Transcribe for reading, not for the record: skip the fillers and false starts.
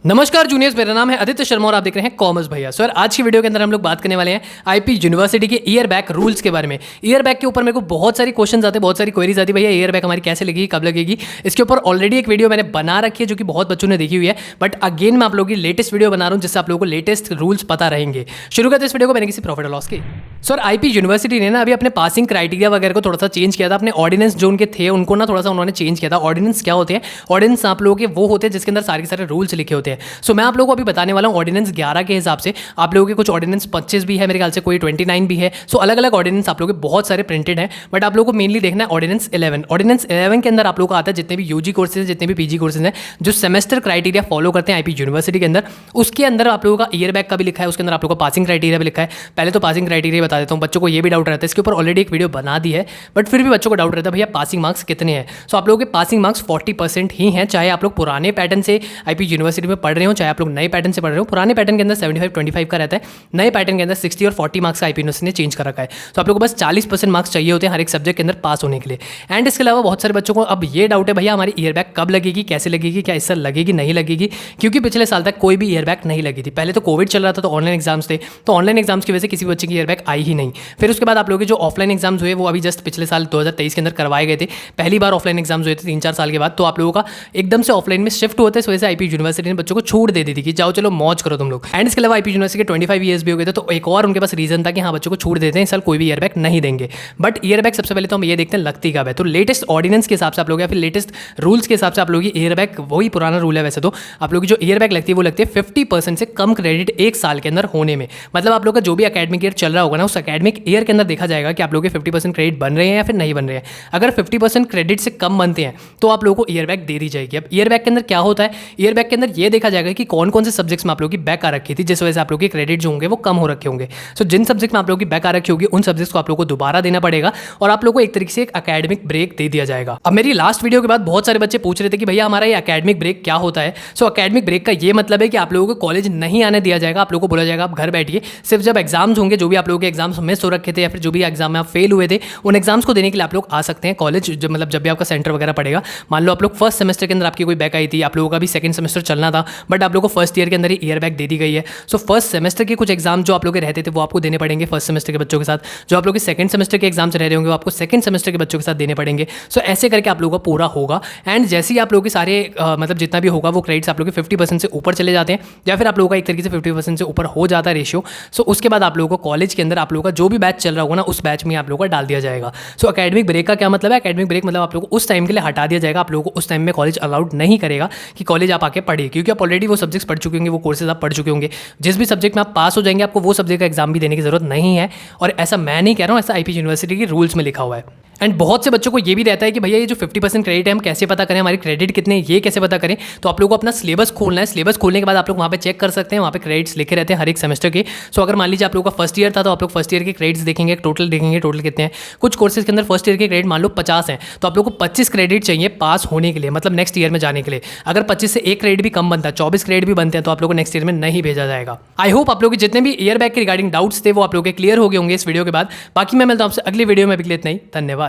नमस्कार जूनियर्स, मेरा नाम है आदित्य शर्मा और आप देख रहे हैं कॉमर्स भैया। सर आज की वीडियो के अंदर हम लोग बात करने वाले हैं आईपी यूनिवर्सिटी के ईयर बैक रूल्स के बारे में। ईयर बैक के ऊपर मेरे को बहुत सारी क्वेश्चंस आते हैं, बहुत सारी क्वेरीज आती है, भैया ईयर बैक हमारी कैसे लगेगी, कब लगेगी। इसके ऊपर ऑलरेडी एक वीडियो मैंने बना रखी है जो कि बहुत बच्चों ने देखी हुई है, बट अगेन मैं आप लोगों की लेटेस्ट वीडियो बना रहा हूँ जिससे आप लोगों को लेटेस्ट रूल्स पता रहेंगे। शुरू करते इस वीडियो को मैंने किसी प्रॉफिट और लॉस की। सर आईपी यूनिवर्सिटी ने ना अभी अपने पासिंग क्राइटेरिया वगैरह को थोड़ा सा चेंज किया था। अपने ऑर्डिनेंस जो उनके थे उनको ना थोड़ा सा उन्होंने चेंज किया था। ऑर्डिनेंस क्या होते हैं? ऑर्डिनेंस आप लोगों के वो होते हैं जिसके अंदर सारे के सारे रूल्स लिखे होते हैं। सो मैं आप लोगों को अभी बताने वाला हूँ ऑर्डिनेंस 11 के हिसाब से। आप लोगों के कुछ ऑर्डिनेंस 25 भी है, मेरे ख्याल से कोई 29 भी है। सो अलग अलग ऑर्डिनेंस आप लोगों के बहुत सारे प्रिंटेड हैं, बट आप लोगों को मेनली देखना है ऑर्डिनेंस 11। ऑर्डिनेंस 11 के अंदर आप लोगों को आता है जितने भी यूजी कोर्सेज हैं, जितने भी पीजी कोर्सेज हैं, जो सेमेस्टर क्राइटेरिया फॉलो करते हैं आईपी यूनिवर्सिटी के अंदर, उसके अंदर आप लोगों का ईयर बैक का भी लिखा है, उसके अंदर आप लोगों का पासिंग क्राइटेरिया भी लिखा है। पहले तो पासिंग क्राइटेरिया बता देता हूँ, बच्चों को ये भी डाउट रहता है। इसके ऊपर ऑलरेडी एक वीडियो बना दी है, बट फिर भी बच्चों को डाउट रहता है भैया पासिंग मार्क्स कितने हैं। सो आप लोगों के पासिंग मार्क्स 40% ही हैं, चाहे आप लोग पुराने पैटर्न से आईपी यूनिवर्सिटी में पढ़ रहे हो, चाहे आप लोग नए पैटर्न से पढ़ रहे हो। पुराने पैटर्न के अंदर 75-25 का रहता है, नए पैटर्न के अंदर 60 और 40 मार्क्स का आईपी यूनिवर्सिटी ने चेंज कर रखा है। तो आप लोगों को बस 40% मार्क्स चाहिए होते हैं हर एक सब्जेक्ट के अंदर पास होने के लिए। एंड इसके अलावा बहुत सारे बच्चों को अब ये डाउट है भैया हमारी ईयर बैक कब लगेगी, कैसे लगेगी, क्या इस साल लगेगी नहीं लगेगी, क्योंकि पिछले साल तक कोई भी ईयर बैक नहीं लगी थी। पहले तो कोविड चल रहा था तो ऑनलाइन एग्जाम्स थे, तो ऑनलाइन एग्जाम्स की वजह से किसी बच्चे की ईयर बैक आई ही नहीं। फिर उसके बाद आप लोगों के जो ऑफलाइन एग्जाम्स हुए वो अभी जस्ट पिछले साल 2023 के अंदर करवाए गए थे। पहली बार ऑफलाइन एग्जाम्स हुए थे 3-4 साल के बाद, तो आप लोगों का एकदम से ऑफलाइन में शिफ्ट होते हैं। इस वजह से आईपी यूनिवर्सिटी ने बच्चों को छूट दे दी थी कि जाओ चलो मौज करो तुम लोग। एंड इसके अलावा आईपी यूनिवर्सिटी के 25 ईयर्स भी हो गए थे, तो एक और उनके पास रीजन था कि हाँ बच्चों को छूट देते हैं, इस साल कोई भी ईयर बैक नहीं देंगे। बट ईयर बैक सबसे पहले तो हम ये देखते हैं लगती कब है। तो लेटेस्ट ऑर्डिनेंस के हिसाब से आप लोग या फिर लेटेस्ट रूल्स के हिसाब से आप लोग ईयर बैक, वही पुराना रूल है वैसे तो, आप लोग की जो ईयर बैक लगती है वो लगती है 50% से कम क्रेडिट एक साल के अंदर होने में। मतलब आप लोग का जो भी अकेडमिक ईयर चल रहा होगा ना, उस अकेडमिक ईयर के अंदर देखा जाएगा कि आप लोग के 50% क्रेडिट बन रहे हैं या फिर नहीं बन रहे हैं। अगर 50% क्रेडिट से कम बनते हैं तो आप लोगों को ईयर बैक दे दी जाएगी। अब ईयर बैक के अंदर क्या होता है? ईयर बैक के अंदर ये देखा जाएगा कि कौन कौन से सब्जेक्ट्स में आप लोग की बैक आ रखी थी, जिस वजह से आप लोग के क्रेडिट जो होंगे वो कम हो रखे होंगे। सो जिन सब्जेक्ट में आप लोगों की बैक आ रखी होगी उन सब्जेक्ट्स को आप लोगों को दोबारा देना पड़ेगा और आप लोगों को एक तरीके से एक एकेडमिक ब्रेक दे दिया जाएगा। अब मेरी लास्ट वीडियो के बाद बहुत सारे बच्चे पूछ रहे थे कि भैया हमारा ये एकेडमिक ब्रेक क्या होता है। सो एकेडमिक ब्रेक का ये मतलब है कि आप लोगों को कॉलेज नहीं आने दिया जाएगा, आप लोगों को बोला जाएगा आप घर बैठिए। सिर्फ जब एग्जाम्स होंगे, जो भी आप लोगों के एग्जाम्स मिस हो रखे थे या फिर जो भी एग्जाम में आप फेल हुए थे, उन एग्जाम्स को देने के लिए आप लोग आ सकते हैं कॉलेज। मतलब जब भी आपका सेंटर वगैरह पड़ेगा, मान लो आप लोग फर्स्ट सेमेस्टर के अंदर आपकी कोई बैक आई थी, आप लोगों का भी सेकंड सेमेस्टर चलना था, बट आप लोगों को फर्स्ट ईयर के अंदर ही ईयर बैक दे दी गई है। सो फर्स्ट सेमेस्टर के कुछ एग्जाम जो आप लोग के रहते थे वो आपको देने पड़ेंगे फर्स्ट सेमेस्टर के बच्चों के साथ। जो आप लोग के सेकंड सेमेस्टर के एग्जाम्स रह रहे होंगे वो आपको सेकंड सेमेस्टर के बच्चों के साथ देने पड़ेंगे। सो ऐसे करके आप लोगों का पूरा होगा। एंड जैसे ही आप लोगों के सारे मतलब जितना भी होगा वो क्रेडिट्स आप लोगों के 50% से ऊपर चले जाते हैं, या फिर आप लोगों का एक तरीके से 50% से ऊपर हो जाता है रेशियो। सो उसके बाद आप लोगों को कॉलेज के अंदर आप लोगों का जो भी बैच चल रहा होगा ना, उस बैच में आप लोगों का डाल दिया जाएगा। सो एकेडमिक ब्रेक का क्या मतलब है? एकेडमिक ब्रेक मतलब आप लोगों को उस टाइम के लिए हटा दिया जाएगा। आप लोगों को उस टाइम में कॉलेज अलाउड नहीं करेगा कि कॉलेज आप आके पढ़िए, क्योंकि आप ऑलरेडी वो सब्जेक्ट्स पढ़ चुके होंगे, वो कोर्सेज आप पढ़ चुके होंगे। जिस भी सब्जेक्ट में आप पास हो जाएंगे आपको वो सब्जेक्ट का एग्जाम भी देने की जरूरत नहीं है। और ऐसा मैं नहीं कह रहा हूँ, ऐसा आईपी यूनिवर्सिटी के रूल्स में लिखा हुआ है। एंड बहुत से बच्चों को ये भी रहता है कि भैया ये जो 50% क्रेडिट है हम कैसे पता करें, हमारे क्रेडिट कितने, ये कैसे पता करें? तो आप लोगों को अपना सिलेबस खोलना है। सिलेबस खोलने के बाद आप लोग वहाँ पे चेक कर सकते हैं, वहाँ पे क्रेडिट्स लिखे रहते हैं हर एक सेमेस्टर के। सो अगर मान लीजिए आप लोगों का फर्स्ट ईयर था तो आप लोग फर्स्ट ईयर के क्रेडिट्स देखेंगे, टोटल देखेंगे टोटल कितने हैं। कुछ कोर्सेज के अंदर फर्स्ट ईयर के क्रेडिट मान लो 50 हैं, तो आप लोग को 25 क्रेडिट चाहिए पास होने के लिए, मतलब नेक्स्ट ईयर में जाने के लिए। अगर 25 से एक क्रेडिट भी कम बनता है, 24 क्रेडिट भी बनते हैं, तो आप लोग को नेक्स्ट ईयर में नहीं भेजा जाएगा। आई होप आप लोग के जितने भी ईयर बैक के रिगार्डिंग डाउट्स थे वो आप लोग के क्लियर हो गए होंगे इस वीडियो के बाद। बाकी मैं मिलता हूँ आपसे अगली वीडियो में, भी इतना ही, धन्यवाद।